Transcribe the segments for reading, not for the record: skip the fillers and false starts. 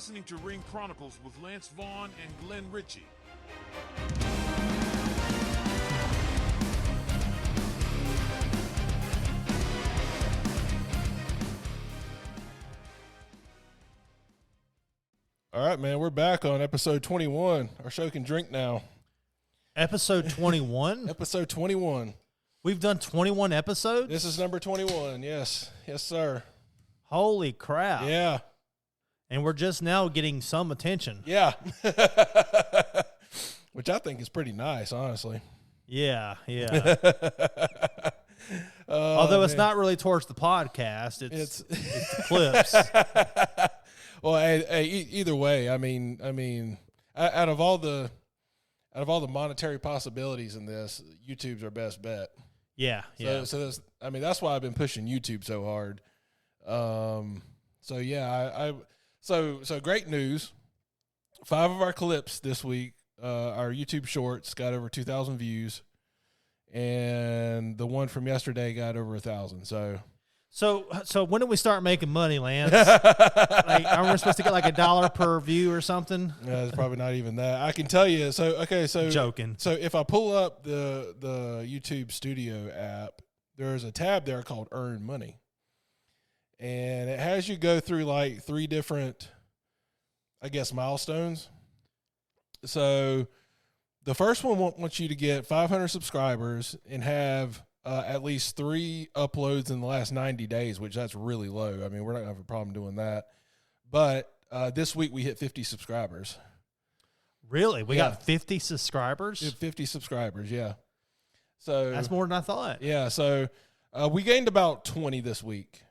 listening to Ring Chronicles with Lance Vaughn and Glenn Ritchie. All right, man, we're back on episode 21. Our show can drink now. Episode 21? Episode 21. We've done 21 episodes? This is number 21, yes. Yes, sir. Holy crap. Yeah. And we're just now getting some attention. Yeah. Which I think is pretty nice, honestly. Yeah, yeah. Although it's not really towards the podcast, it's the clips. Well, hey, either way, I mean, out of all the monetary possibilities in this, YouTube's our best bet. Yeah, yeah. So that's why I've been pushing YouTube so hard. So yeah, so great news. 5 of our clips this week, our YouTube shorts got over 2,000 views, and the one from yesterday got over 1,000. So when do we start making money, Lance? Like, aren't we supposed to get like $1 per view or something? Yeah, it's probably not even that. I can tell you. So Joking. So if I pull up the YouTube Studio app, there's a tab there called Earn Money, and it has you go through like 3 different, I guess, milestones. So the first one wants you to get 500 subscribers and have at least 3 uploads in the last 90 days, which that's really low. I mean, we're not going to have a problem doing that. But this week we hit 50 subscribers. Really? We got 50 subscribers? 50 subscribers, yeah. So that's more than I thought. Yeah, so we gained about 20 this week.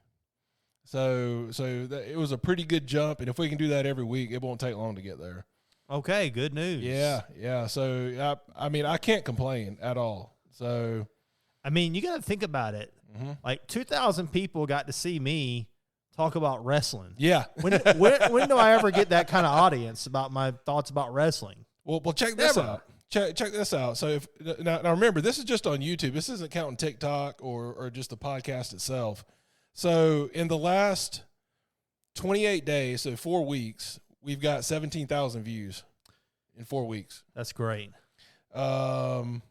So it was a pretty good jump, and if we can do that every week, it won't take long to get there. Okay, good news. Yeah. So, I mean, I can't complain at all. So, I mean, you got to think about it. Mm-hmm. Like 2,000 people got to see me talk about wrestling. Yeah. When do I ever get that kind of audience about my thoughts about wrestling? Well, check this out. Check this out. So now remember, this is just on YouTube. This isn't counting TikTok or just the podcast itself. So in the last 28 days, so 4 weeks, we've got 17,000 views in 4 weeks. That's great. That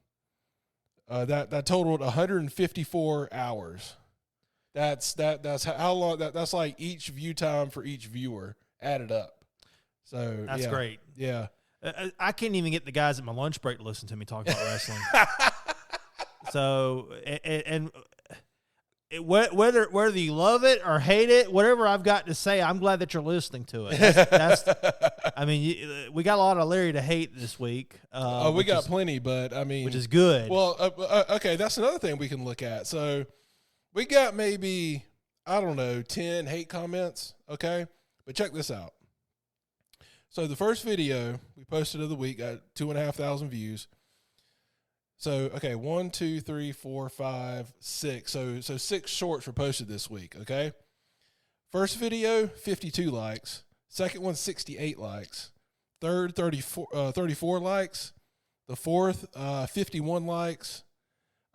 totaled 154 hours. That's how long that's like each view time for each viewer added up. So that's great. Yeah. I can't even get the guys at my lunch break to listen to me talk about wrestling. So whether you love it or hate it, whatever I've got to say, I'm glad that you're listening to it. I mean, we got a lot of Larry to hate this week. We got plenty, but I mean, which is good. Well, okay, that's another thing we can look at. So we got maybe, I don't know, 10 hate comments. Okay, but check this out. So the first video we posted of the week got 2,500 views. So, okay, 1, 2, 3, 4, 5, 6. So 6 shorts were posted this week, okay? First video, 52 likes. Second one, 68 likes. Third, 34 likes. The fourth, 51 likes.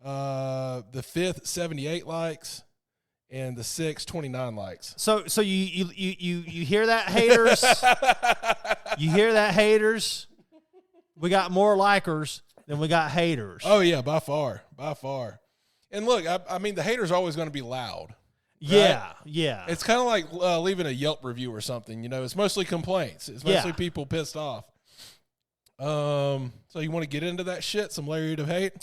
The fifth, 78 likes. And the sixth, 29 likes. So you hear that, haters? You hear that, haters? We got more likers than we got haters. Oh, yeah, by far. And look, I mean, the haters are always going to be loud. Right? Yeah. It's kind of like leaving a Yelp review or something. You know, it's mostly complaints. It's mostly people pissed off. So you want to get into that shit, some Larry to hate?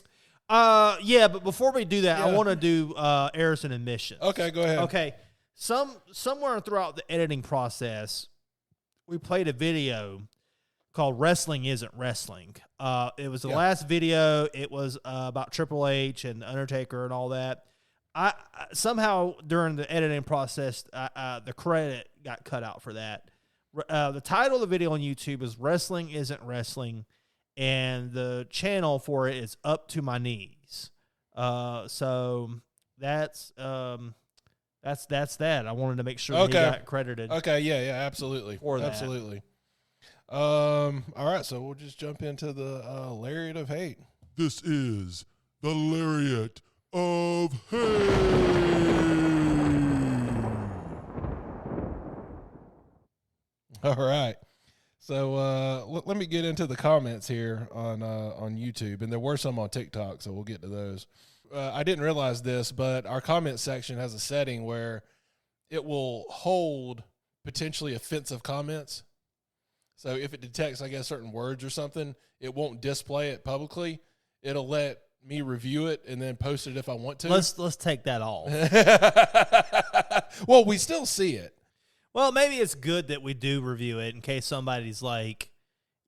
Yeah, but before we do that, I want to do errors and omissions. Okay, go ahead. Okay, somewhere throughout the editing process, we played a video called "Wrestling Isn't Wrestling." It was the last video. It was about Triple H and Undertaker and all that. I somehow during the editing process, the credit got cut out for that. The title of the video on YouTube is "Wrestling Isn't Wrestling," and the channel for it is Up to My Knees. So that's that. I wanted to make sure that he got credited. Okay, yeah, absolutely. For that. Absolutely. All right, so we'll just jump into the Lariat of Hate. This is the Lariat of Hate. All right. So let me get into the comments here on YouTube, and there were some on TikTok, so we'll get to those. I didn't realize this, but our comment section has a setting where it will hold potentially offensive comments. So if it detects, I guess, certain words or something, it won't display it publicly. It'll let me review it and then post it if I want to. Let's take that off. Well, we still see it. Well, maybe it's good that we do review it in case somebody's like,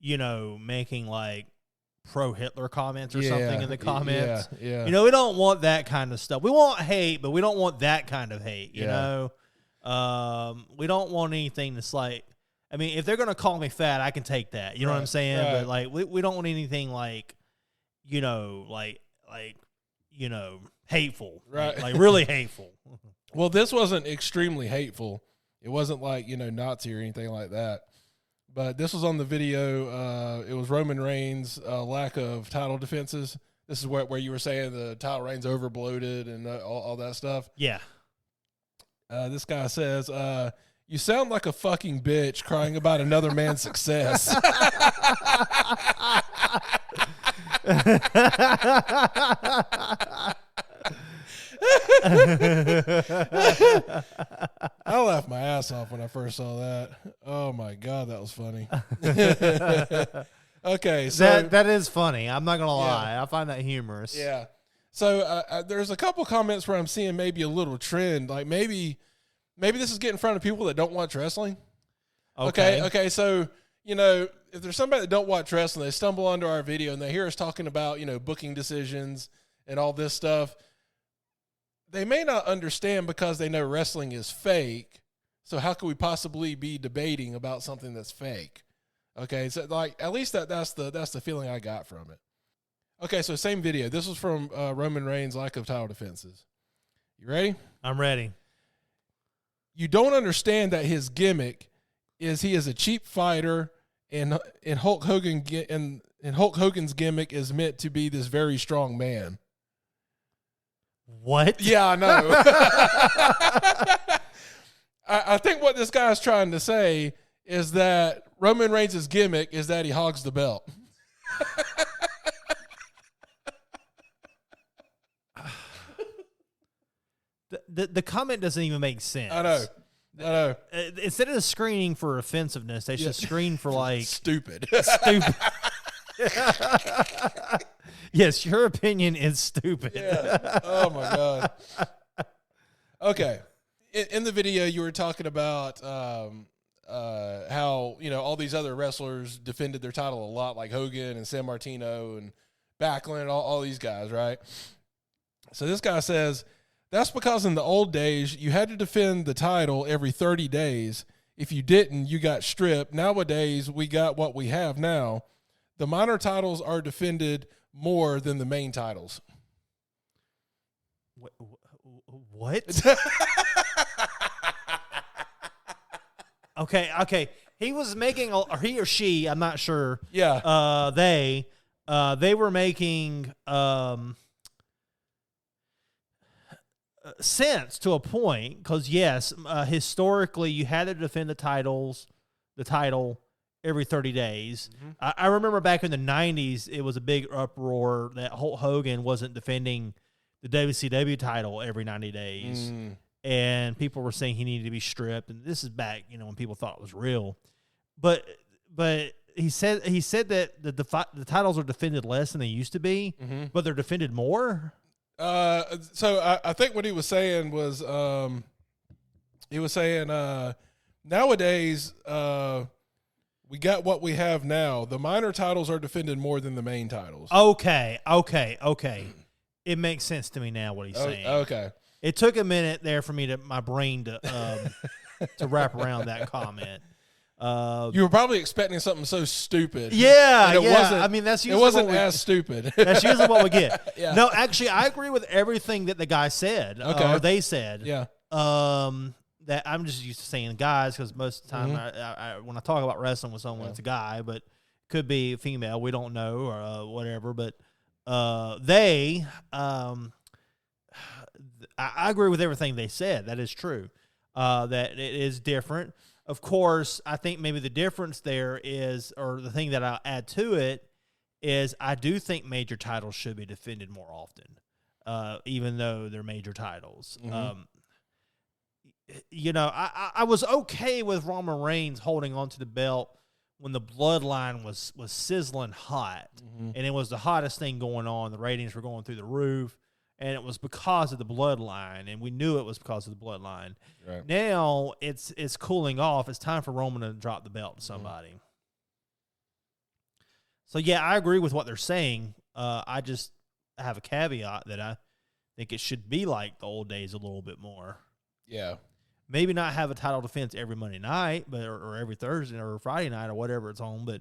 making like pro-Hitler comments or something in the comments. Yeah. We don't want that kind of stuff. We want hate, but we don't want that kind of hate, you know? We don't want anything that's like, I mean, if they're going to call me fat, I can take that. You know what I'm saying? Right. But like, we don't want anything like, hateful. Right. Like really hateful. Well, this wasn't extremely hateful. It wasn't like, Nazi or anything like that. But this was on the video. It was Roman Reigns' lack of title defenses. This is where you were saying the title reign's overbloated and all that stuff. Yeah. This guy says, you sound like a fucking bitch crying about another man's success. I laughed my ass off when I first saw that. Oh my God, that was funny. Okay, so that is funny. I'm not gonna lie. I find that humorous. Yeah. So there's a couple comments where I'm seeing maybe a little trend, like maybe this is getting in front of people that don't watch wrestling. Okay. So if there's somebody that don't watch wrestling, they stumble onto our video and they hear us talking about booking decisions and all this stuff. They may not understand because they know wrestling is fake. So how could we possibly be debating about something that's fake? Okay, so like at least that's the feeling I got from it. Okay, so same video. This was from Roman Reigns' lack of title defenses. You ready? I'm ready. You don't understand that his gimmick is he is a cheap fighter, and Hulk Hogan and Hulk Hogan's gimmick is meant to be this very strong man. What? Yeah, I know. I think what this guy's trying to say is that Roman Reigns' gimmick is that he hogs the belt. The comment doesn't even make sense. I know. Instead of screening for offensiveness, they should screen for like stupid. Stupid. Yes, your opinion is stupid. Yeah. Oh my God. Okay. In the video, you were talking about how all these other wrestlers defended their title a lot, like Hogan and San Martino and Backlund, all these guys, right? So this guy says, that's because in the old days, you had to defend the title every 30 days. If you didn't, you got stripped. Nowadays, we got what we have now. The minor titles are defended more than the main titles. What? Okay. He was making, or he or she, I'm not sure. Yeah. They were making sense to a point because yes, historically you had to defend the title every 30 days. Mm-hmm. I remember back in the 90s, it was a big uproar that Hulk Hogan wasn't defending the WCW title every 90 days. And people were saying he needed to be stripped. And this is back, when people thought it was real. But he said that the titles are defended less than they used to be, but they're defended more. So I think what he was saying was, nowadays, we got what we have now. The minor titles are defended more than the main titles. Okay. It makes sense to me now what he's saying. Okay. It took a minute there for my brain to wrap around that comment. You were probably expecting something so stupid. Yeah. I mean, that's usually it wasn't as stupid. That's usually what we get. Yeah. No, actually, I agree with everything that the guy said. Okay. Or they said. Yeah. That I'm just used to saying guys because most of the time I when I talk about wrestling with someone, it's a guy, but could be a female. We don't know or whatever. But I agree with everything they said. That is true. That it is different. Of course, I think maybe the difference there is, or the thing that I'll add to it, is I do think major titles should be defended more often, even though they're major titles. Mm-hmm. I was okay with Roman Reigns holding on to the belt when the bloodline was sizzling hot, and it was the hottest thing going on. The ratings were going through the roof, and it was because of the bloodline, and we knew it was because of the bloodline. Right. Now it's cooling off. It's time for Roman to drop the belt to somebody. So, yeah, I agree with what they're saying. I just have a caveat that I think it should be like the old days a little bit more. Yeah. Maybe not have a title defense every Monday night, but or every Thursday or Friday night or whatever it's on, but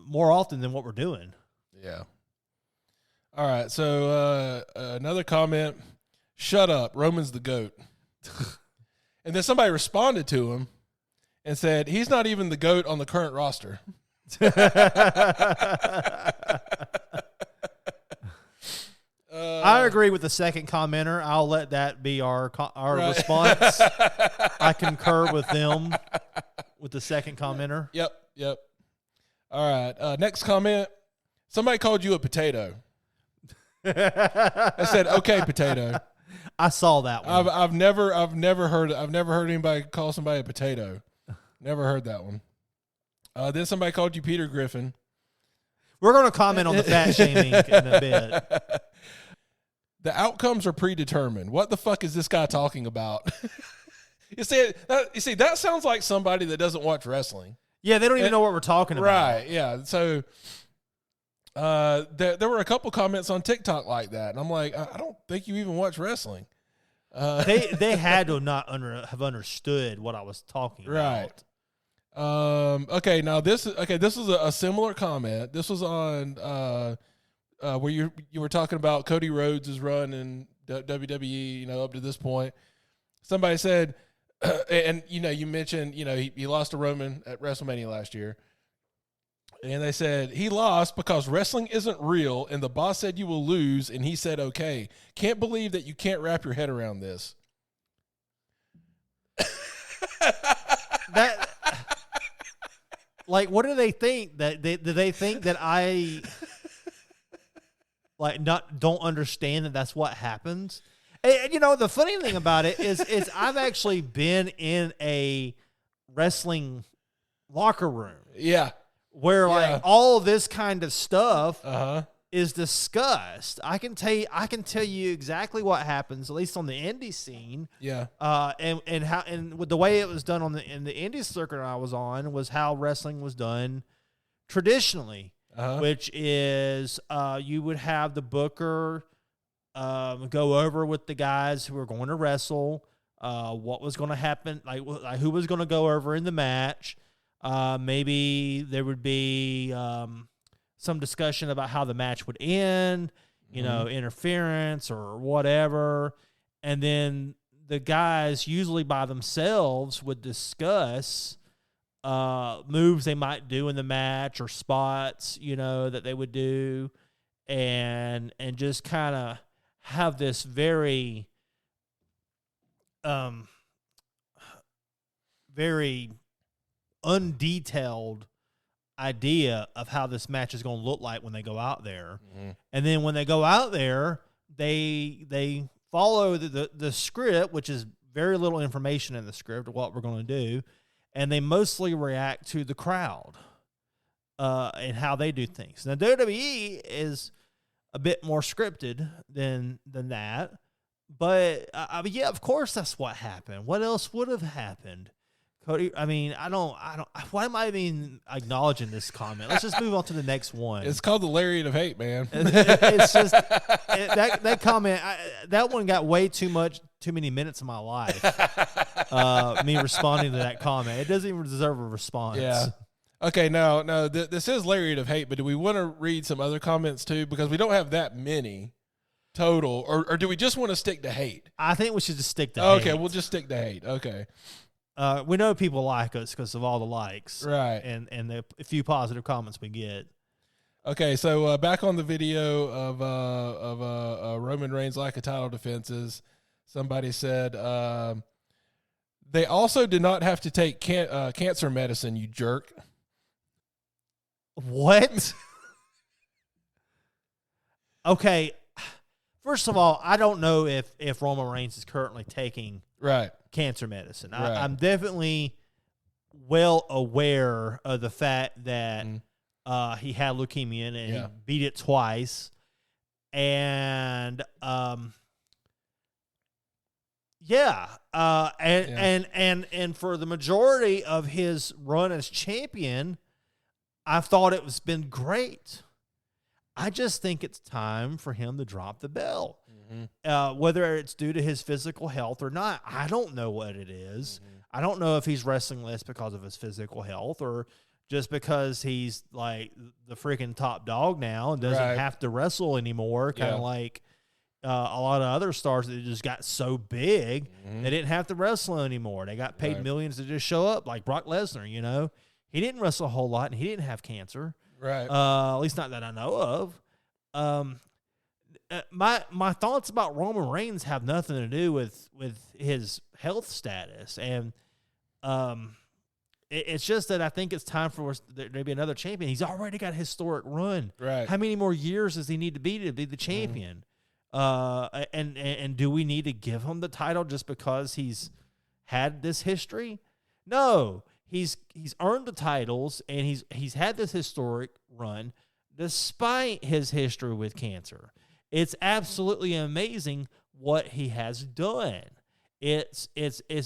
more often than what we're doing. Yeah. All right, so another comment, shut up, Roman's the GOAT. And then somebody responded to him and said, he's not even the GOAT on the current roster. I agree with the second commenter. I'll let that be our response. I concur with them, with the second commenter. Yep. All right, next comment, somebody called you a potato. I said, okay, potato. I saw that one. I've never heard anybody call somebody a potato. Never heard that one. Then somebody called you Peter Griffin. We're going to comment on the fat shaming in a bit. The outcomes are predetermined. What the fuck is this guy talking about? You see, that sounds like somebody that doesn't watch wrestling. Yeah, they don't even know what we're talking about. Right, yeah. So there were a couple comments on TikTok like that, and I'm like, I don't think you even watch wrestling. They had to not have understood what I was talking about. Right. Okay, now this is a similar comment. This was on where you were talking about Cody Rhodes' run in WWE, up to this point. Somebody said, and you mentioned, he lost to Roman at WrestleMania last year. And they said, he lost because wrestling isn't real, and the boss said you will lose, and he said, okay. Can't believe that you can't wrap your head around this. Like, what do they think? Do they think that I don't understand that that's what happens? And the funny thing about it is I've actually been in a wrestling locker room. Yeah. Where all this kind of stuff is discussed. I can tell you exactly what happens, at least on the indie scene. Yeah. And with the way it was done in the indie circuit I was on was how wrestling was done traditionally, which is you would have the booker go over with the guys who were going to wrestle, what was going to happen, like who was going to go over in the match. Maybe there would be some discussion about how the match would end, interference or whatever. And then the guys, usually by themselves, would discuss moves they might do in the match or spots, that they would do, and just kind of have this very, very undetailed idea of how this match is going to look like when they go out there. Mm-hmm. And then when they go out there, they follow the script, which is very little information in the script of what we're going to do, and they mostly react to the crowd and how they do things. Now, WWE is a bit more scripted than that, but yeah, of course that's what happened. What else would have happened? Cody, I mean, I don't. Why am I even acknowledging this comment? Let's just move on to the next one. It's called the lariat of hate, man. It's just that comment. That one got way too many minutes of my life. Me responding to that comment, it doesn't even deserve a response. Yeah. Okay. Now, this is lariat of hate, but do we want to read some other comments too? Because we don't have that many total, or do we just want to stick to hate? I think we should just stick to hate. Okay, we'll just stick to hate. Okay. We know people like us because of all the likes, right? And the few positive comments we get. Okay, so back on the video of Roman Reigns lack of title defenses, somebody said They also did not have to take cancer medicine, you jerk. What? Okay. First of all, I don't know if Roman Reigns is currently taking cancer medicine. Right. I'm definitely well aware of the fact that he had leukemia and he beat it twice. And and for the majority of his run as champion, I thought it was been great. I just think it's time for him to drop the belt. Whether it's due to his physical health or not, I don't know what it is. I don't know if he's wrestling less because of his physical health or just because he's like the freaking top dog now and doesn't have to wrestle anymore, kind of like a lot of other stars that just got so big they didn't have to wrestle anymore. They got paid millions to just show up, like Brock Lesnar, you know. He didn't wrestle a whole lot, and he didn't have cancer. Right. At least not that I know of. My thoughts about Roman Reigns have nothing to do with his health status, and it's just that I think it's time for there to be another champion. He's already got a historic run. Right. How many more years does he need to be the champion? And do we need to give him the title just because he's had this history? No. He's earned the titles and he's had this historic run despite his history with cancer. It's absolutely amazing what he has done. It's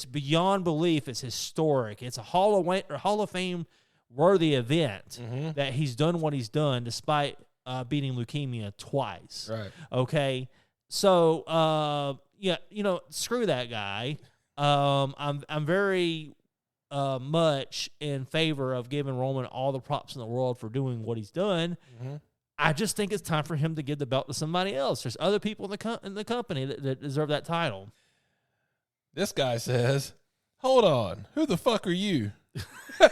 beyond belief. It's historic. It's a Hall of Fame worthy event that he's done what he's done despite beating leukemia twice. Right. Okay. So screw that guy. I'm very much in favor of giving Roman all the props in the world for doing what he's done. I just think it's time for him to give the belt to somebody else. There's other people in the company that deserve that title. This guy says, hold on, who the fuck are you? Glenn,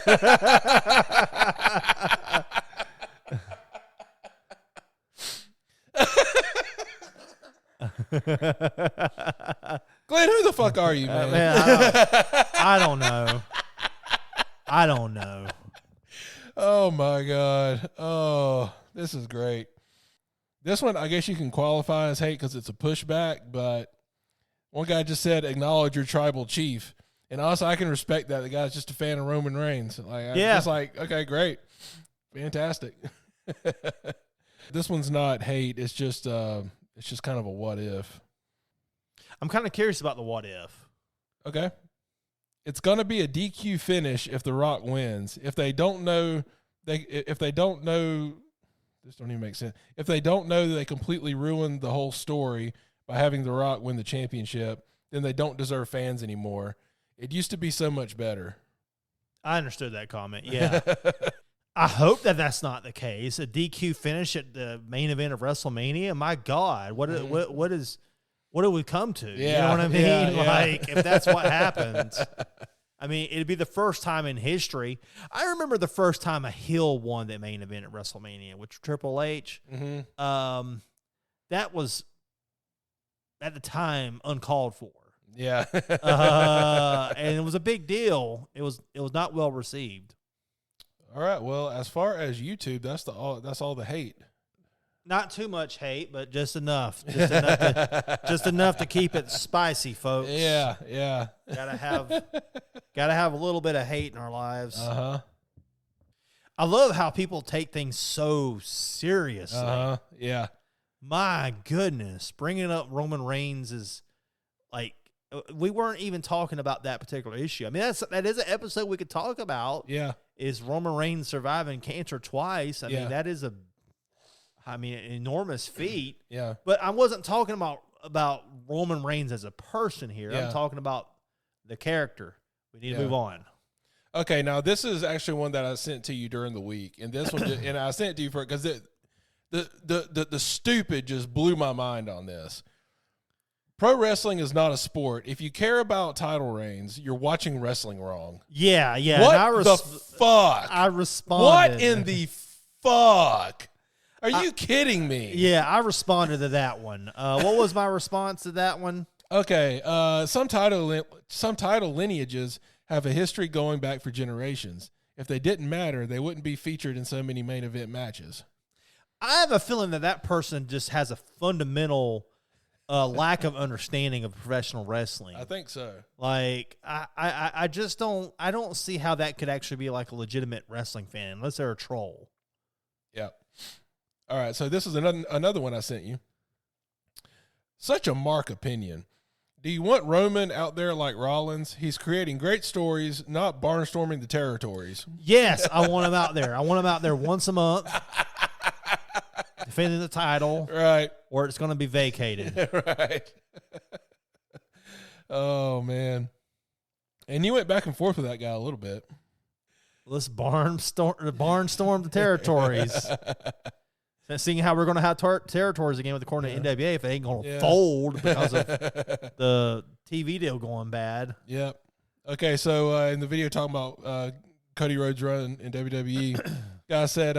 who the fuck are you, man? I don't know. I don't know. Oh, my God. Oh, this is great. This one, I guess you can qualify as hate because it's a pushback, but one guy just said, acknowledge your tribal chief. And also, I can respect that. The guy's just a fan of Roman Reigns. I'm just like, okay, great. Fantastic. This one's not hate. It's just kind of a what if. I'm kind of curious about the what if. Okay. It's going to be a DQ finish if The Rock wins. If they don't know, this don't even make sense. If they don't know that they completely ruined the whole story by having The Rock win the championship, then they don't deserve fans anymore. It used to be so much better. I understood that comment. Yeah. I hope that that's not the case. A DQ finish at the main event of WrestleMania. My God, what do we come to? Yeah, you know what I mean? Yeah. Like, if that's what happens, I mean, it'd be the first time in history. I remember the first time a heel won the main event at WrestleMania, which was Triple H. That was at the time uncalled for. Yeah. And it was a big deal. It was not well received. All right. Well, as far as YouTube, that's all the hate. Not too much hate, but just enough. Just enough to keep it spicy, folks. Yeah. Gotta have a little bit of hate in our lives. I love how people take things so seriously. Yeah. My goodness, bringing up Roman Reigns is like, we weren't even talking about that particular issue. I mean, that is an episode we could talk about. Yeah. Is Roman Reigns surviving cancer twice? I mean, that is an enormous feat. Yeah. But I wasn't talking about Roman Reigns as a person here. Yeah. I'm talking about the character. We need to move on. Okay, now this is actually one that I sent to you during the week, and this one, and I sent it to you because the stupid just blew my mind on this. Pro wrestling is not a sport. If you care about title reigns, you're watching wrestling wrong. Yeah. What the fuck? I responded. What in the fuck? Are you kidding me? Yeah, I responded to that one. What was my response to that one? Okay, some title lineages have a history going back for generations. If they didn't matter, they wouldn't be featured in so many main event matches. I have a feeling that person just has a fundamental lack of understanding of professional wrestling. I think so. Like, I just don't see how that could actually be like a legitimate wrestling fan unless they're a troll. Yep. All right, so this is another one I sent you. Such a Mark opinion. Do you want Roman out there like Rollins? He's creating great stories, not barnstorming the territories. Yes, I want him out there. I want him out there once a month, defending the title. Right. Or it's going to be vacated. Right. Oh, man. And you went back and forth with that guy a little bit. Let's barnstorm the territories. Seeing how we're going to have territories again with the corner of NWA if they ain't going to fold because of the TV deal going bad. Yep. Okay, so in the video talking about Cody Rhodes' run in WWE, guy said,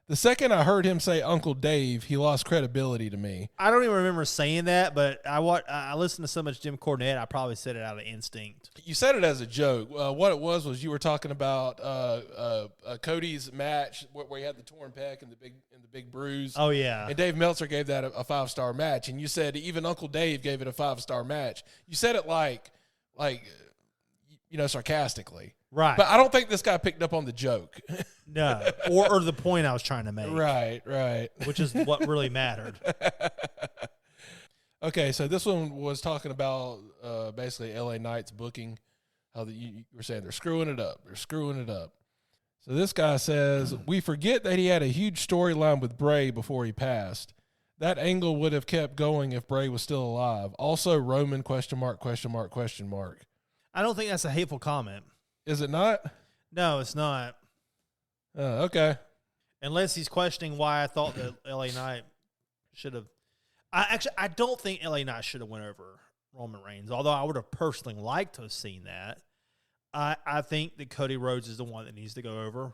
the second I heard him say Uncle Dave, he lost credibility to me. I don't even remember saying that, but I listened to so much Jim Cornette, I probably said it out of instinct. You said it as a joke. What it was you were talking about Cody's match where he had the torn pec and the big bruise. Oh yeah. And Dave Meltzer gave that a 5-star match, and you said even Uncle Dave gave it a 5-star match. You said it like sarcastically. Right. But I don't think this guy picked up on the joke. No. Or the point I was trying to make. Right. Which is what really mattered. Okay, so this one was talking about basically LA Knight's booking, how you were saying they're screwing it up. So this guy says, we forget that he had a huge storyline with Bray before he passed. That angle would have kept going if Bray was still alive. Also, Roman, ? I don't think that's a hateful comment. Is it not? No, it's not. Okay. Unless he's questioning why I thought that LA Knight should have. I don't think LA Knight should have went over Roman Reigns, although I would have personally liked to have seen that. I think that Cody Rhodes is the one that needs to go over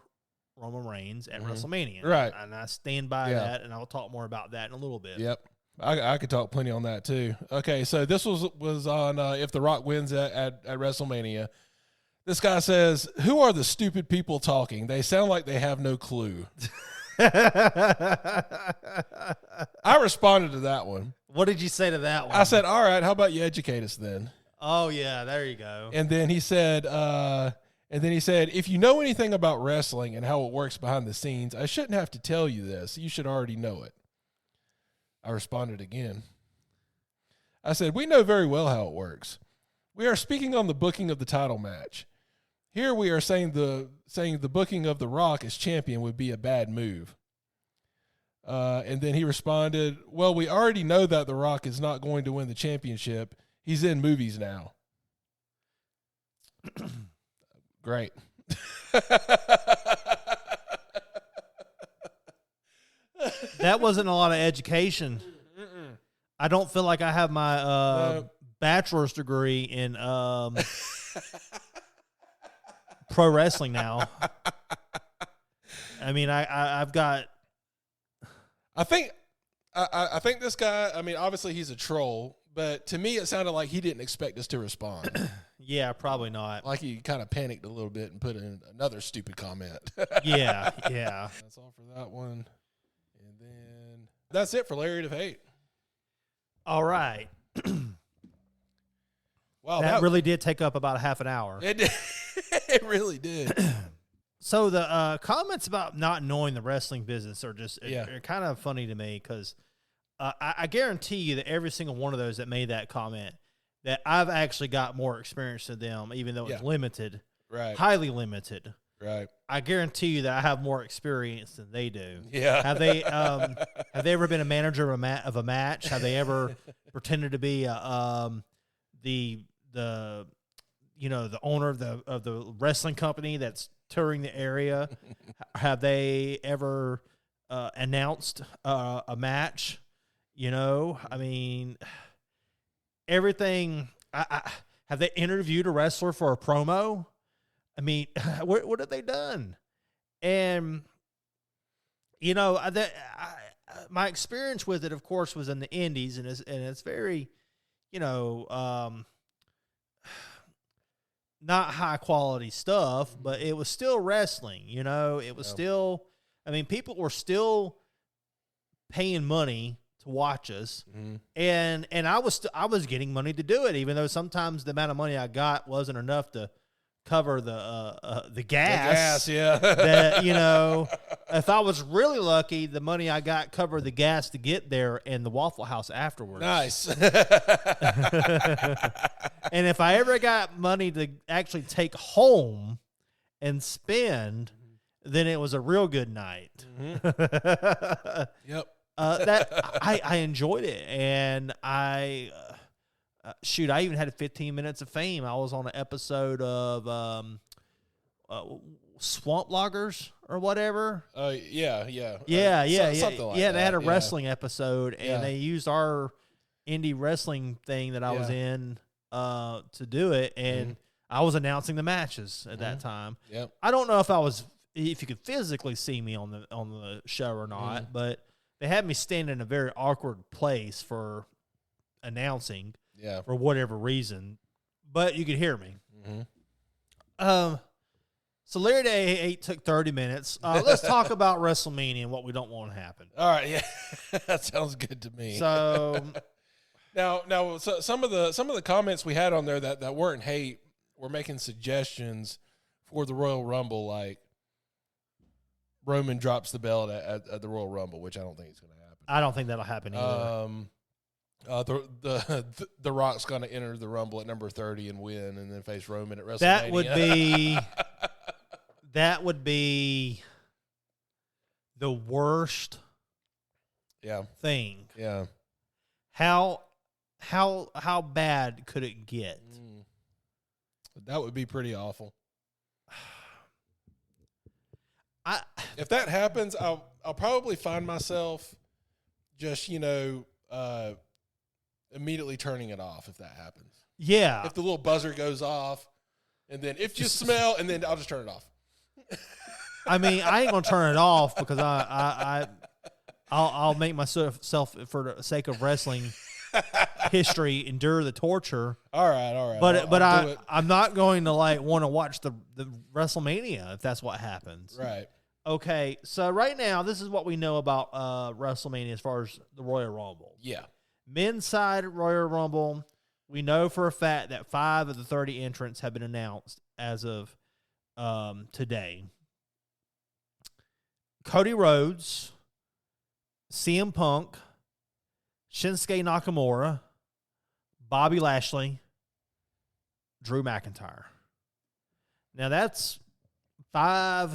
Roman Reigns at WrestleMania. Right. And I stand by that, and I'll talk more about that in a little bit. Yep. I could talk plenty on that, too. Okay, so this was on if The Rock wins at WrestleMania. This guy says, who are the stupid people talking? They sound like they have no clue. I responded to that one. What did you say to that one? I said, all right, how about you educate us then? Oh, yeah, there you go. And then he said, if you know anything about wrestling and how it works behind the scenes, I shouldn't have to tell you this. You should already know it. I responded again. I said, we know very well how it works. We are speaking on the booking of the title match. Here we are saying the booking of The Rock as champion would be a bad move. And then he responded, well, we already know that The Rock is not going to win the championship. He's in movies now. Great. That wasn't a lot of education. I don't feel like I have my bachelor's degree in pro wrestling now. I mean, I've got. I think this guy. I mean, obviously he's a troll, but to me, it sounded like he didn't expect us to respond. Yeah, probably not. Like he kind of panicked a little bit and put in another stupid comment. Yeah. That's all for that one. And then that's it for Lariat of Hate. All right. Wow, that really did take up about a half an hour. It did. It really did. So the comments about not knowing the wrestling business are just are kind of funny to me because I guarantee you that every single one of those that made that comment, that I've actually got more experience than them, even though it's limited, right? Highly limited, right? I guarantee you that I have more experience than they do. Yeah. Have they ever been a manager of a match? Have they ever pretended to be the owner of the wrestling company that's touring the area? Have they ever announced a match? I mean, everything. Have they interviewed a wrestler for a promo? I mean, what have they done? And my experience with it, of course, was in the indies, and it's very, not high quality stuff, but it was still wrestling. It was still. I mean, people were still paying money to watch us, and I was getting money to do it, even though sometimes the amount of money I got wasn't enough to cover the gas. Yeah. That if I was really lucky, the money I got covered the gas to get there and the Waffle House afterwards. Nice. And if I ever got money to actually take home and spend, then it was a real good night. Yep. I enjoyed it, and I even had 15 minutes of fame. I was on an episode of Swamp Loggers or whatever. Yeah. Something like that. They had a Yeah. wrestling episode, and Yeah. they used our indie wrestling thing that I was in to do it, and I was announcing the matches at that time. Yep. I don't know if you could physically see me on the show or not, but they had me stand in a very awkward place for announcing. Yeah. For whatever reason, but you could hear me. So Larry Day 8 took 30 minutes. Let's talk about WrestleMania and what we don't want to happen. All right, yeah, that sounds good to me. So now, some of the comments we had on there that weren't hate were making suggestions for the Royal Rumble, like Roman drops the belt at the Royal Rumble, which I don't think is going to happen. I don't think that'll happen either. The Rock's going to enter the Rumble at number 30 and win, and then face Roman at WrestleMania. That would be the worst. Thing. Yeah. How bad could it get? That would be pretty awful. If that happens, I'll probably find myself just immediately turning it off if that happens. Yeah. If the little buzzer goes off, and then if you smell, and then I'll just turn it off. I mean, I ain't gonna turn it off because I'll make myself, for the sake of wrestling history, endure the torture. All right. But I'm not going to want to watch the WrestleMania if that's what happens. Right. Okay, so right now this is what we know about WrestleMania as far as the Royal Rumble. Yeah. Men's side Royal Rumble, we know for a fact that 5 of the 30 entrants have been announced as of today. Cody Rhodes, CM Punk, Shinsuke Nakamura, Bobby Lashley, Drew McIntyre. Now that's 5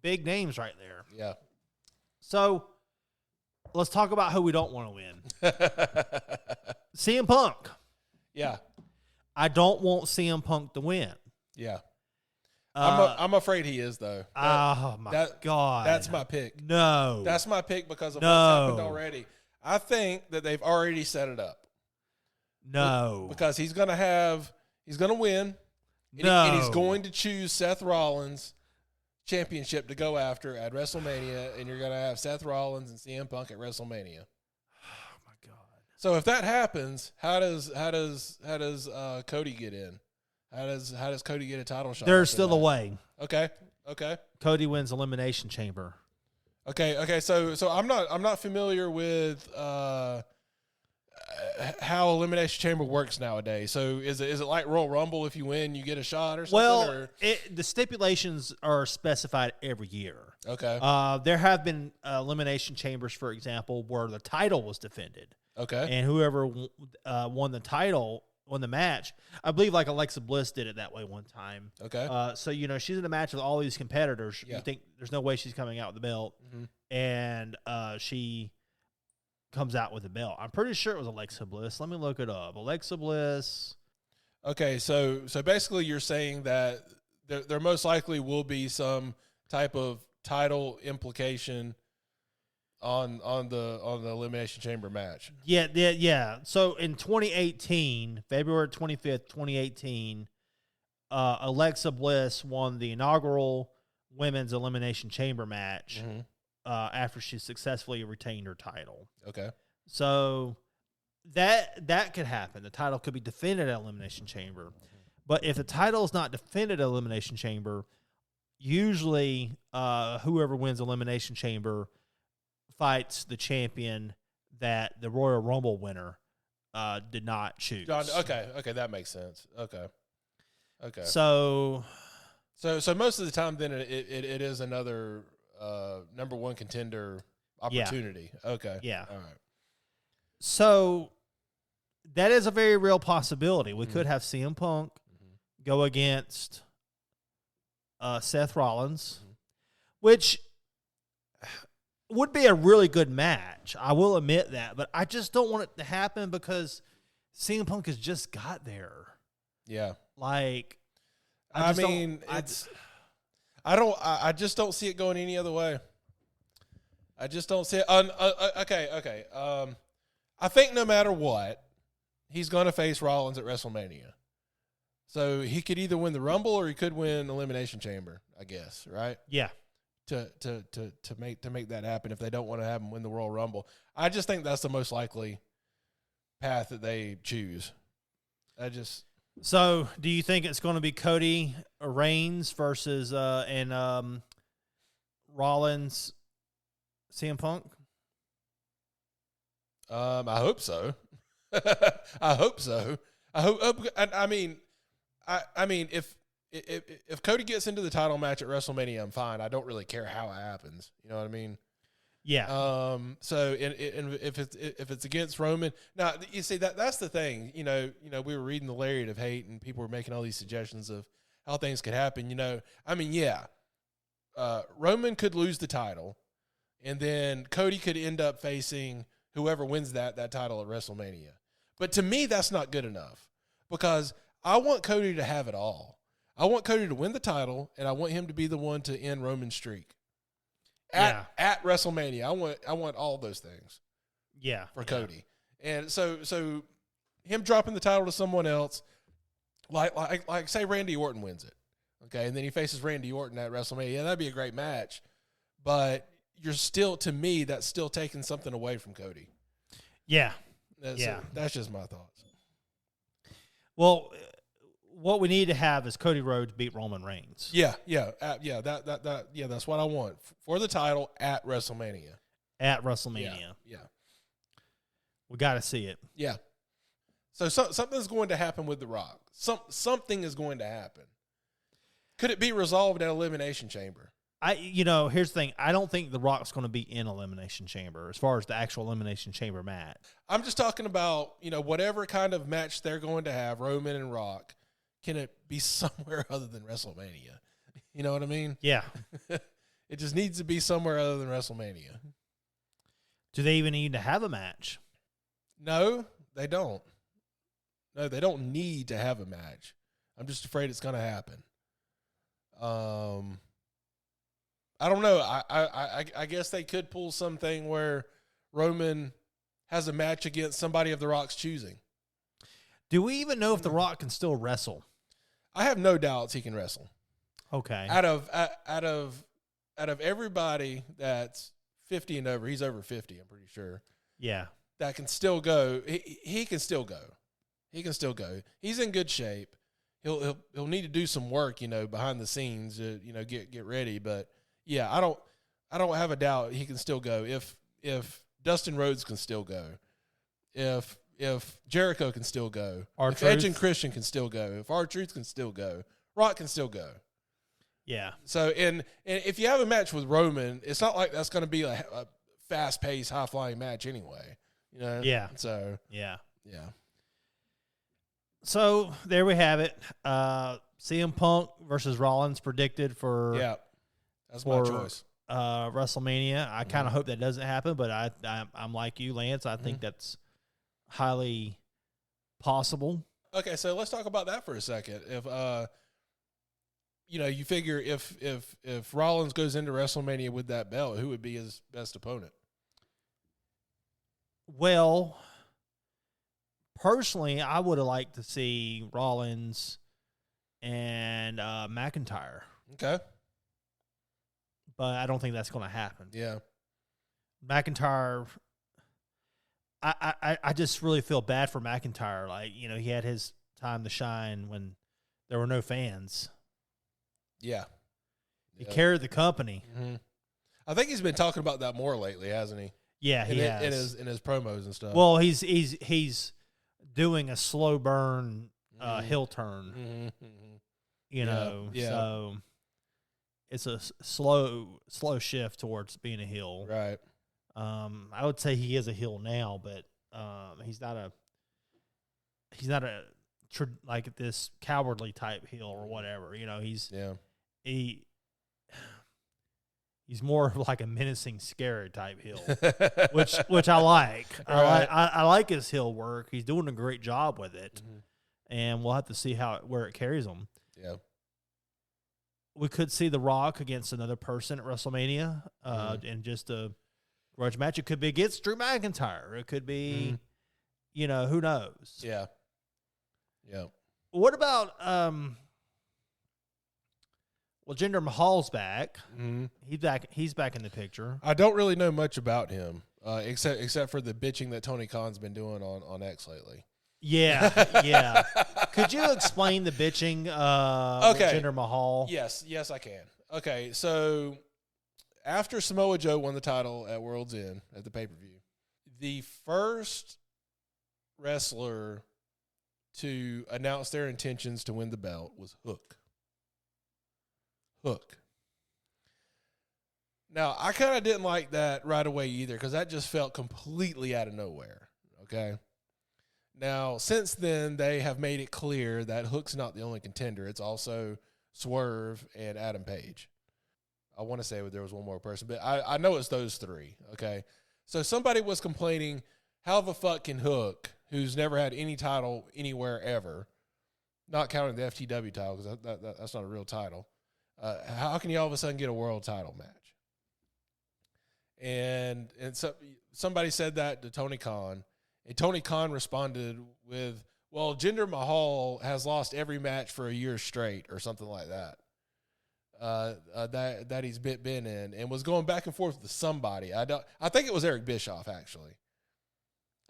big names right there. Yeah. So let's talk about who we don't want to win. CM Punk. Yeah. I don't want CM Punk to win. Yeah. I'm afraid he is, though. Oh, my God. That's my pick. No. That's my pick because of what's happened already. I think that they've already set it up. No. Because he's going to win. And he's going to choose Seth Rollins' championship to go after at WrestleMania, and you're going to have Seth Rollins and CM Punk at WrestleMania. Oh, my God. So if that happens, how does Cody get in? How does Cody get a title shot? There's still a way. Okay. Cody wins Elimination Chamber. Okay. So I'm not familiar with how Elimination Chamber works nowadays. So is it like Royal Rumble? If you win, you get a shot or something? Well, the stipulations are specified every year. Okay. There have been Elimination Chambers, for example, where the title was defended. Okay. And whoever won the match, I believe like Alexa Bliss did it that way one time. Okay. So, she's in a match with all these competitors. Yeah. You think there's no way she's coming out with the belt. Mm-hmm. And she comes out with the belt. I'm pretty sure it was Alexa Bliss. Let me look it up. Alexa Bliss. Okay, so basically you're saying that there most likely will be some type of title implication on the Elimination Chamber match. Yeah. So in 2018, February 25th, 2018, Alexa Bliss won the inaugural Women's Elimination Chamber match after she successfully retained her title. Okay. So that could happen. The title could be defended at Elimination Chamber. But if the title is not defended at Elimination Chamber, usually whoever wins Elimination Chamber fights the champion that the Royal Rumble winner did not choose. Okay, that makes sense. Okay. So most of the time, then it is another number one contender opportunity. Yeah. Okay. Yeah. All right. So that is a very real possibility. We could have CM Punk go against Seth Rollins, which would be a really good match. I will admit that, but I just don't want it to happen because CM Punk has just got there. Yeah. Like, I just don't see it going any other way. I just don't see it. Okay. I think no matter what, he's going to face Rollins at WrestleMania. So he could either win the Rumble or he could win Elimination Chamber, I guess, right? Yeah. To make that happen if they don't want to have him win the Royal Rumble. I just think that's the most likely path that they choose. So, do you think it's going to be Cody Reigns versus Rollins, CM Punk? I hope so. I hope so. I mean, if Cody gets into the title match at WrestleMania, I'm fine. I don't really care how it happens. You know what I mean? Yeah. So if it's against Roman, now you see that's the thing. You know, we were reading the Lariat of Hate, and people were making all these suggestions of how things could happen. You know, I mean, yeah, Roman could lose the title, and then Cody could end up facing whoever wins that title at WrestleMania. But to me, that's not good enough because I want Cody to have it all. I want Cody to win the title, and I want him to be the one to end Roman's streak. At WrestleMania, I want all those things. Yeah, for Cody, and so him dropping the title to someone else, like say Randy Orton wins it, okay, and then he faces Randy Orton at WrestleMania. Yeah, that'd be a great match, but to me, that's still taking something away from Cody. Yeah, that's just my thoughts. Well, what we need to have is Cody Rhodes beat Roman Reigns. Yeah. That's what I want for the title at WrestleMania. At WrestleMania. Yeah. We got to see it. Yeah. So something's going to happen with The Rock. Something is going to happen. Could it be resolved at Elimination Chamber? Here's the thing. I don't think The Rock's going to be in Elimination Chamber as far as the actual Elimination Chamber match. I'm just talking about, whatever kind of match they're going to have, Roman and Rock. Can it be somewhere other than WrestleMania? You know what I mean? Yeah. It just needs to be somewhere other than WrestleMania. Do they even need to have a match? No, they don't. No, they don't need to have a match. I'm just afraid it's going to happen. I don't know. I guess they could pull something where Roman has a match against somebody of The Rock's choosing. Do we even know if The Rock can still wrestle? I have no doubts he can wrestle. Okay. Out of everybody that's 50 and over, he's over 50, I'm pretty sure. Yeah. That can still go. He can still go. He can still go. He's in good shape. He'll need to do some work, behind the scenes, get ready. But yeah, I don't have a doubt he can still go. If Dustin Rhodes can still go, if Jericho can still go, if Edge and Christian can still go, if R-Truth can still go, Rock can still go. Yeah. So and if you have a match with Roman, it's not like that's going to be a fast-paced, high-flying match anyway. Yeah. So yeah. So there we have it. CM Punk versus Rollins predicted for that's my choice. WrestleMania. I kind of hope that doesn't happen, but I'm like you, Lance. I think that's highly possible. Okay, so let's talk about that for a second. If you figure if Rollins goes into WrestleMania with that belt, who would be his best opponent? Well, personally, I would have liked to see Rollins and McIntyre. Okay. But I don't think that's going to happen. Yeah. McIntyre, I just really feel bad for McIntyre. Like, you know, he had his time to shine when there were no fans. Yeah. He carried the company. Mm-hmm. I think he's been talking about that more lately, hasn't he? Yeah, he has. In his promos and stuff. Well, he's doing a slow burn heel turn. Mm-hmm. Mm-hmm. You know, so it's a slow shift towards being a heel. Right. I would say he is a heel now, but he's not a like this cowardly type heel or whatever. You know, he's more of like a menacing, scary type heel, which I like. Right. I like his heel work. He's doing a great job with it, and we'll have to see where it carries him. Yeah. We could see The Rock against another person at WrestleMania, in just a grudge match. It could be against Drew McIntyre. It could be, you know, who knows? Yeah. Yeah. What about Jinder Mahal's back. Mm-hmm. He's back in the picture. I don't really know much about him, except for the bitching that Tony Khan's been doing on X lately. Yeah, yeah. Could you explain the bitching with Jinder Mahal? Yes, I can. Okay, so after Samoa Joe won the title at World's End at the pay-per-view, the first wrestler to announce their intentions to win the belt was Hook. Now, I kind of didn't like that right away either because that just felt completely out of nowhere, okay? Now, since then, they have made it clear that Hook's not the only contender. It's also Swerve and Adam Page. I want to say there was one more person, but I know it's those three, okay? So somebody was complaining, how the fuck can Hook, who's never had any title anywhere ever, not counting the FTW title because that's not a real title, how can you all of a sudden get a world title match? And so somebody said that to Tony Khan, and Tony Khan responded with, well, Jinder Mahal has lost every match for a year straight or something like that. That he's been in, and was going back and forth with somebody. I think it was Eric Bischoff, actually.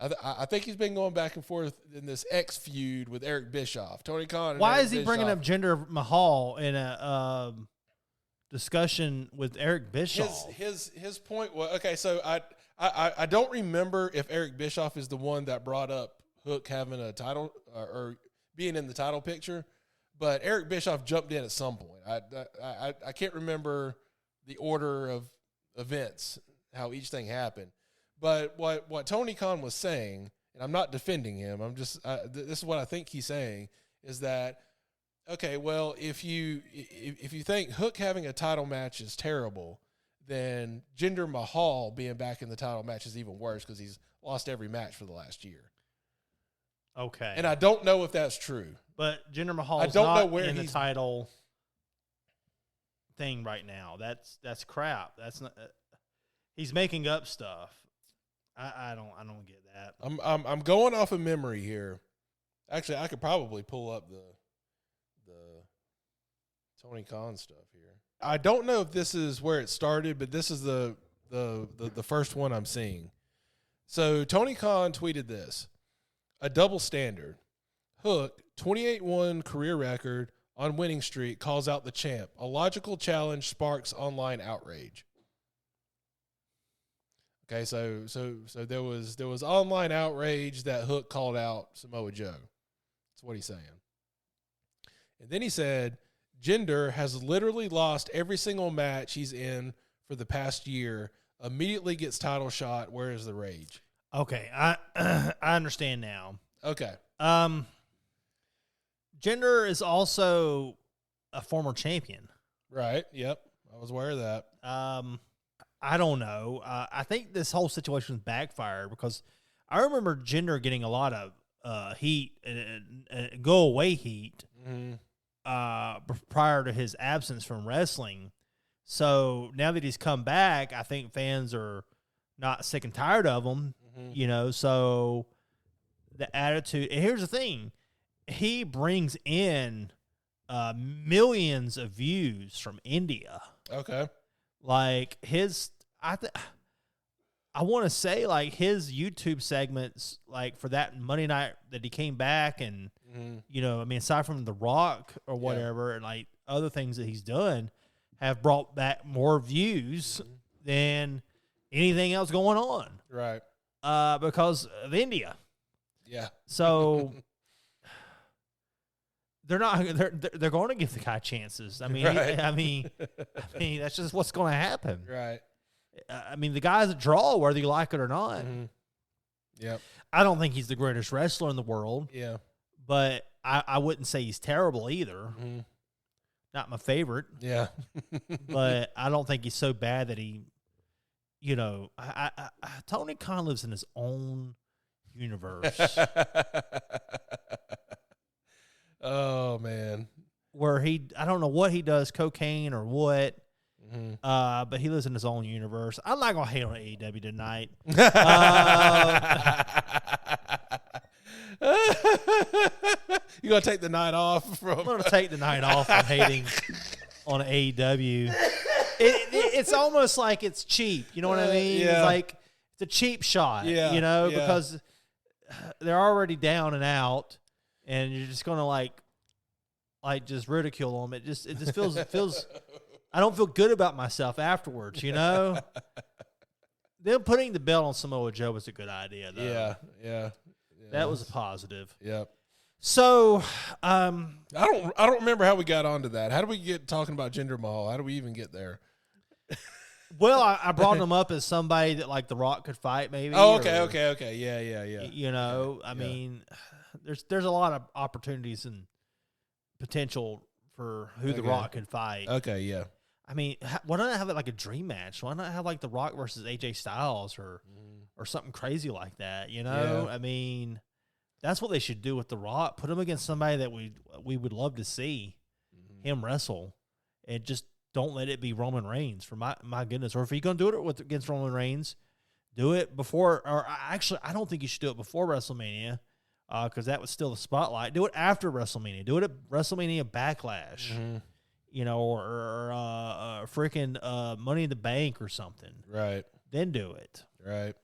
I think he's been going back and forth in this X feud with Eric Bischoff. Tony Khan. And Why Eric is he Bischoff. bringing up Jinder Mahal in a discussion with Eric Bischoff? His point was, okay, so I don't remember if Eric Bischoff is the one that brought up Hook having a title or being in the title picture, but Eric Bischoff jumped in at some point. I can't remember the order of events, how each thing happened. But what Tony Khan was saying, and I'm not defending him, I'm just this is what I think he's saying, is that, okay, well, if you think Hook having a title match is terrible, then Jinder Mahal being back in the title match is even worse because he's lost every match for the last year. Okay. And I don't know if that's true. But Jinder Mahal is don't not know where in the he's title thing right now. That's crap. That's not. He's making up stuff. I don't get that. I'm going off of memory here. Actually, I could probably pull up the Tony Khan stuff here. I don't know if this is where it started, but this is the first one I'm seeing. So Tony Khan tweeted this: a double standard. Hook, 28-1 career record on winning streak, calls out the champ. A logical challenge sparks online outrage. Okay, so there was online outrage that Hook called out Samoa Joe. That's what he's saying. And then he said, Jinder has literally lost every single match he's in for the past year. Immediately gets title shot. Where is the rage? Okay, I understand now. Okay. Jinder is also a former champion. Right. Yep. I was aware of that. I don't know. I think this whole situation backfired because I remember Jinder getting a lot of heat and go away heat prior to his absence from wrestling. So now that he's come back, I think fans are not sick and tired of him. You know, so the attitude. And here's the thing: he brings in millions of views from India. Okay. Like I want to say like his YouTube segments, like for that Monday night that he came back, and you know, I mean, aside from The Rock or whatever, and like other things that he's done, have brought back more views than anything else going on, right? Because of India. Yeah. So they're going to give the guy chances. I mean, right. I mean, that's just what's going to happen. Right. I mean, the guy's a draw, whether you like it or not. Yep. I don't think he's the greatest wrestler in the world. Yeah. But I wouldn't say he's terrible either. Not my favorite. Yeah. But I don't think he's so bad that he, you know, Tony Khan lives in his own universe. Oh, man. Where I don't know what he does, cocaine or what. But he lives in his own universe. I'm not going to hate on AEW tonight. You going to take the night off from? I'm going to take the night off from hating on AEW. It's almost like it's cheap. You know what I mean? Yeah. It's like it's a cheap shot. Yeah, You know, yeah. because they're already down and out, and you're just going to like just ridicule them. It just feels. I don't feel good about myself afterwards. You know. Them putting the belt on Samoa Joe was a good idea, though. Yeah. That was a positive. Yep. So, I don't remember how we got onto that. How did we get talking about Jinder Mahal? How do we even get there? well, I brought him up as somebody that like The Rock could fight, maybe. Oh, okay. Yeah. You know, I mean, there's a lot of opportunities and potential for who The Rock could fight. Okay, yeah. I mean, why not have it like a dream match? Why not have like The Rock versus AJ Styles or something crazy like that? You know, Yeah. I mean, that's what they should do with The Rock. Put him against somebody that we would love to see him wrestle, and just don't let it be Roman Reigns. For my goodness, or if you're gonna do it against Roman Reigns, do it before. Or actually, I don't think you should do it before WrestleMania, because that was still the spotlight. Do it after WrestleMania. Do it at WrestleMania Backlash. You know, or freaking Money in the Bank or something. Right. Then do it. Right.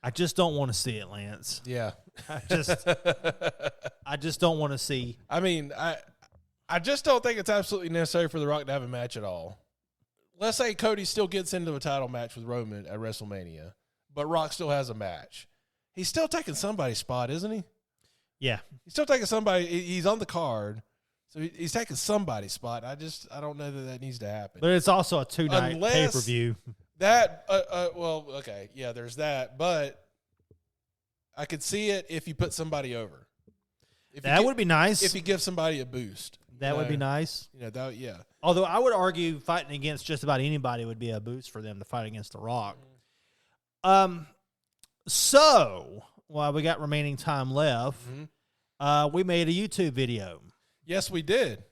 I just don't want to see it, Lance. Yeah. I just don't want to see. I mean, I just don't think it's absolutely necessary for The Rock to have a match at all. Let's say Cody still gets into a title match with Roman at WrestleMania, but Rock still has a match. He's still taking somebody's spot, isn't he? Yeah. He's still taking somebody. He's on the card. So he's taking somebody's spot. I don't know that needs to happen. But it's also a 2-night pay-per-view. That, well, okay. Yeah, there's that. But I could see it if you put somebody over. That would be nice. If you give somebody a boost. That would be nice. You know, yeah. Although I would argue fighting against just about anybody would be a boost for them to fight against The Rock. So, while we got remaining time left, we made a YouTube video. Yes, we did.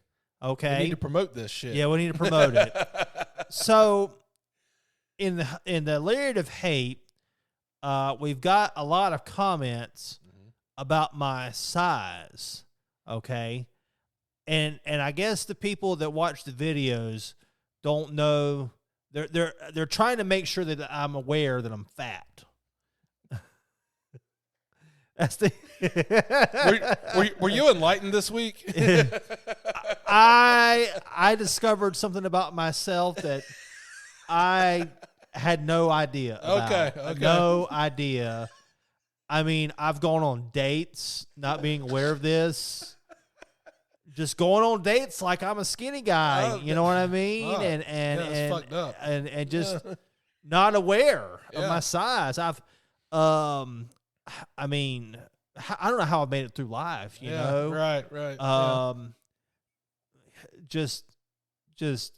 Okay. We need to promote this shit. Yeah, we need to promote it. So, in the Layered of Hate, we've got a lot of comments about my size. Okay. And I guess the people that watch the videos don't know. They're trying to make sure that I'm aware that I'm fat. That's the were you enlightened this week? I discovered something about myself that I had no idea about. Okay. No idea. I mean, I've gone on dates not being aware of this. Just going on dates like I'm a skinny guy, you know what I mean? It's fucked up. And just not aware of my size. I mean, I don't know how I made it through life, you know? Right. Just,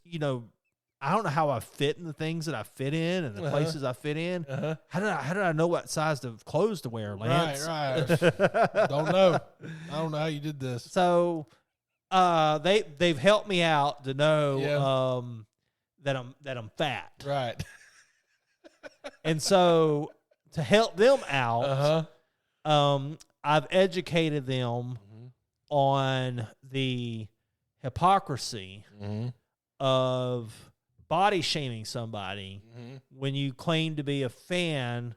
you know, I don't know how I fit in the things that I fit in and the places I fit in. How did I know what size of clothes to wear, Lance? Right. Don't know. I don't know how you did this. So, they've helped me out to know that I'm fat. Right. And so to help them out, I've educated them on the hypocrisy of body shaming somebody when you claim to be a fan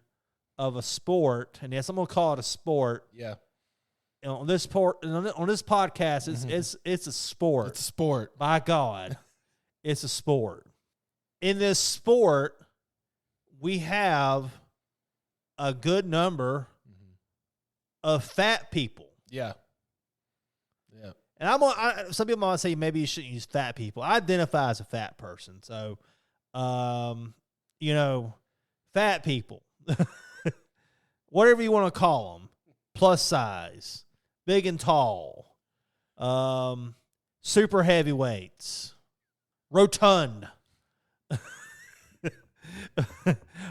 of a sport, and yes, I'm gonna call it a sport. Yeah. And on this podcast, it's a sport. It's a sport. By God, it's a sport. In this sport, we have a good number of fat people. Yeah. Yeah. And some people might say maybe you shouldn't use fat people. I identify as a fat person. So, fat people, whatever you want to call them, plus size, big and tall, super heavyweights, rotund,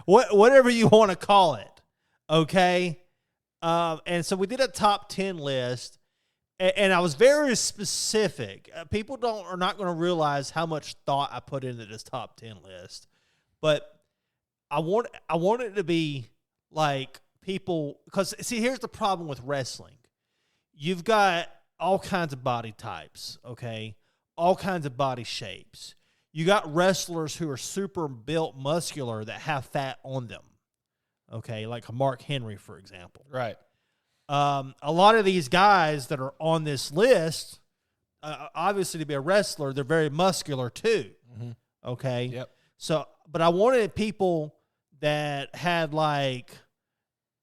whatever you want to call it. Okay. And so we did a top 10 list. And I was very specific. People are not going to realize how much thought I put into this top 10 list. But I want it to be like people, because see, here's the problem with wrestling. You've got all kinds of body types, okay? All kinds of body shapes. You got wrestlers who are super built, muscular, that have fat on them, okay? Like a Mark Henry, for example. Right. A lot of these guys that are on this list, obviously to be a wrestler, they're very muscular too. Okay. Yep. So, but I wanted people that had like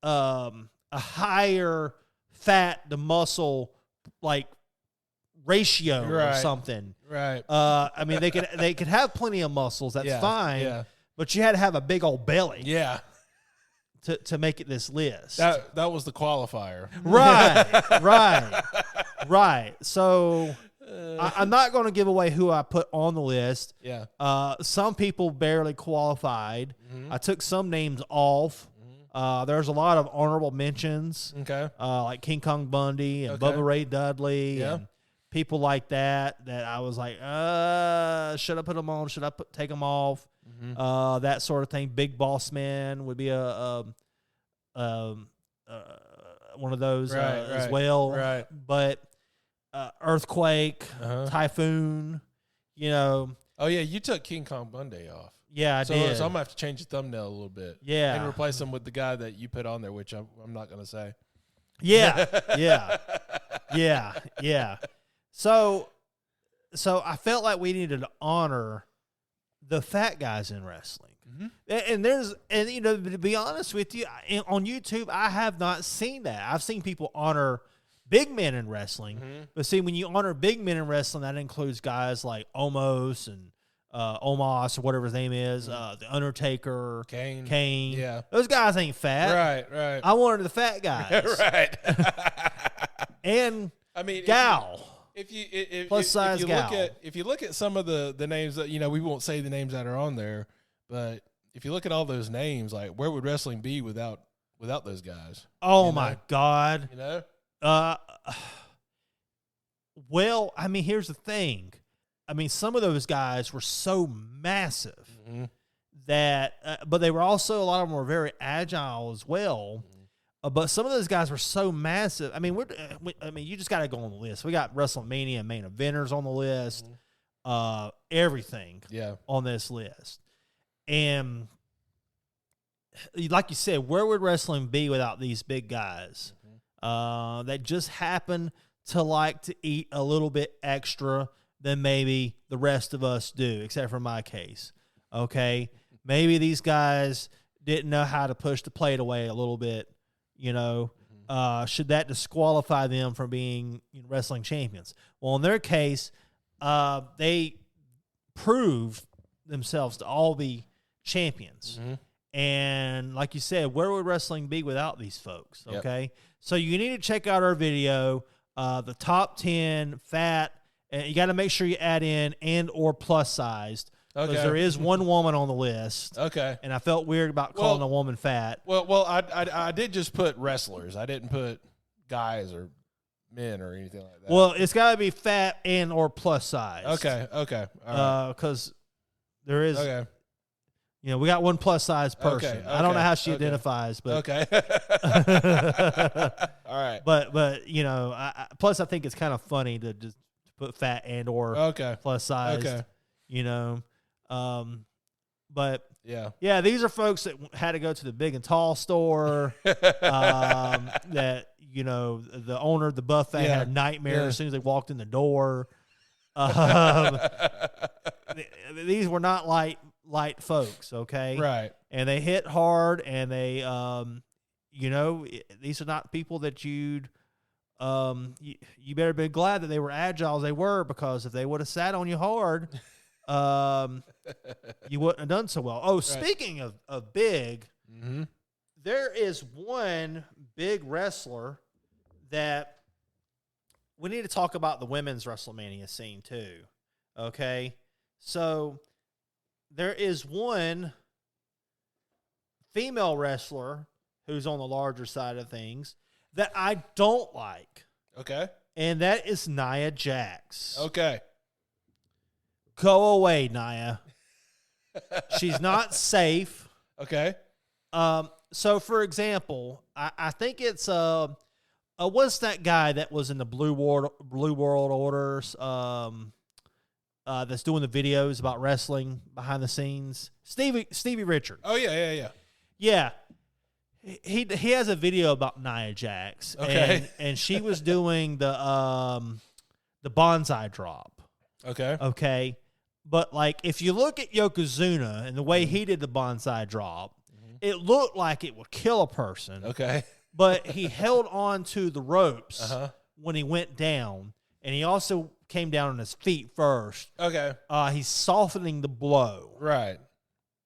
a higher fat to muscle like ratio or something. Right. I mean, they could have plenty of muscles. That's fine. Yeah. But you had to have a big old belly. Yeah. To make it this list. That was the qualifier. Right. So I'm not going to give away who I put on the list. Yeah. Some people barely qualified. I took some names off. There's a lot of honorable mentions. Okay. Like King Kong Bundy and Bubba Ray Dudley and people like that I was like, should I put them on? Should I take them off? That sort of thing. Big Boss Man would be one of those as well. Right. But Earthquake, Typhoon, Oh, yeah, you took King Kong Bundy off. Yeah, I did. So I'm going to have to change the thumbnail a little bit. Yeah. And replace him with the guy that you put on there, which I'm not going to say. Yeah. So I felt like we needed to honor the fat guys in wrestling. And to be honest with you, on YouTube, I have not seen that. I've seen people honor big men in wrestling. But see, when you honor big men in wrestling, that includes guys like Omos and Omos or whatever his name is, The Undertaker, Kane. Yeah. Those guys ain't fat. Right. I wanted the fat guys. Right. And I mean, gal. If you look at some of the names that, we won't say the names that are on there, but if you look at all those names, like where would wrestling be without those guys? Oh my God. Well, I mean, here's the thing. I mean, some of those guys were so massive that, but they were also, a lot of them were very agile as well. But some of those guys were so massive. I mean, you just got to go on the list. We got WrestleMania main eventers on the list, everything on this list. And like you said, where would wrestling be without these big guys that just happen to like to eat a little bit extra than maybe the rest of us do, except for my case. Okay? Maybe these guys didn't know how to push the plate away a little bit. Should that disqualify them from being wrestling champions? Well, in their case, they proved themselves to all be champions. And like you said, where would wrestling be without these folks? Okay. So you need to check out our video, the top 10 fat, and you got to make sure you add in and or plus sized. Because there is one woman on the list. Okay. And I felt weird about calling a woman fat. Well, I did just put wrestlers. I didn't put guys or men or anything like that. Well, it's got to be fat and or plus size. Okay. Because there is, we got one plus size person. I don't know how she identifies, but okay. All right. But plus I think it's kind of funny to just put fat and or plus size. Okay. But yeah, these are folks that had to go to the big and tall store. That the owner of the buffet had a nightmare as soon as they walked in the door. These were not light folks, okay? Right. And they hit hard, and they, these are not people that you better be glad that they were agile as they were, because if they would have sat on you hard, you wouldn't have done so well. Oh, right. Speaking of big, there is one big wrestler that we need to talk about, the women's WrestleMania scene too. Okay. So there is one female wrestler who's on the larger side of things that I don't like. Okay. And that is Nia Jax. Okay. Go away, Nia. She's not safe. Okay. So for example, I think it's what's that guy that was in the Blue World Orders? That's doing the videos about wrestling behind the scenes. Stevie Richards. Oh yeah. Yeah. He has a video about Nia Jax. Okay. And she was doing the bonsai drop. Okay. Okay. But like, if you look at Yokozuna and the way he did the bonsai drop, it looked like it would kill a person. Okay. But he held on to the ropes when he went down, and he also came down on his feet first. Okay. He's softening the blow. Right.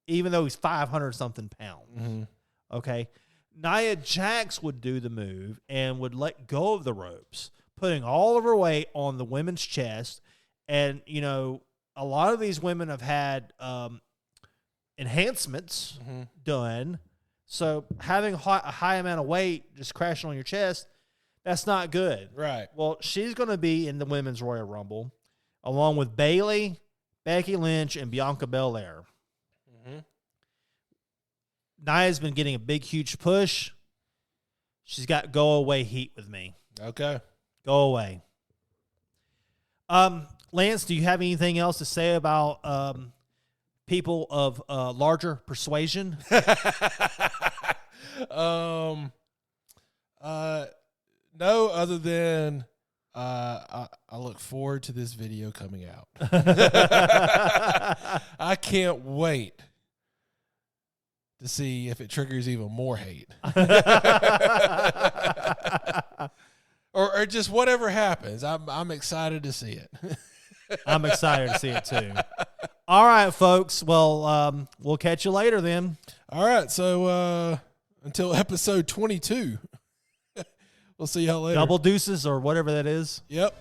Even though he's 500-something pounds. Mm-hmm. Okay. Nia Jax would do the move and would let go of the ropes, putting all of her weight on the women's chest. And, a lot of these women have had enhancements done. So having a high amount of weight just crashing on your chest, that's not good. Right. Well, she's going to be in the Women's Royal Rumble, along with Bayley, Becky Lynch, and Bianca Belair. Nia's been getting a big, huge push. She's got go-away heat with me. Okay. Go away. Lance, do you have anything else to say about people of larger persuasion? No, other than I look forward to this video coming out. I can't wait to see if it triggers even more hate. or just whatever happens. I'm excited to see it. I'm excited to see it too. All right, folks. Well, we'll catch you later then. All right. So until episode 22, we'll see y'all later. Double deuces or whatever that is. Yep.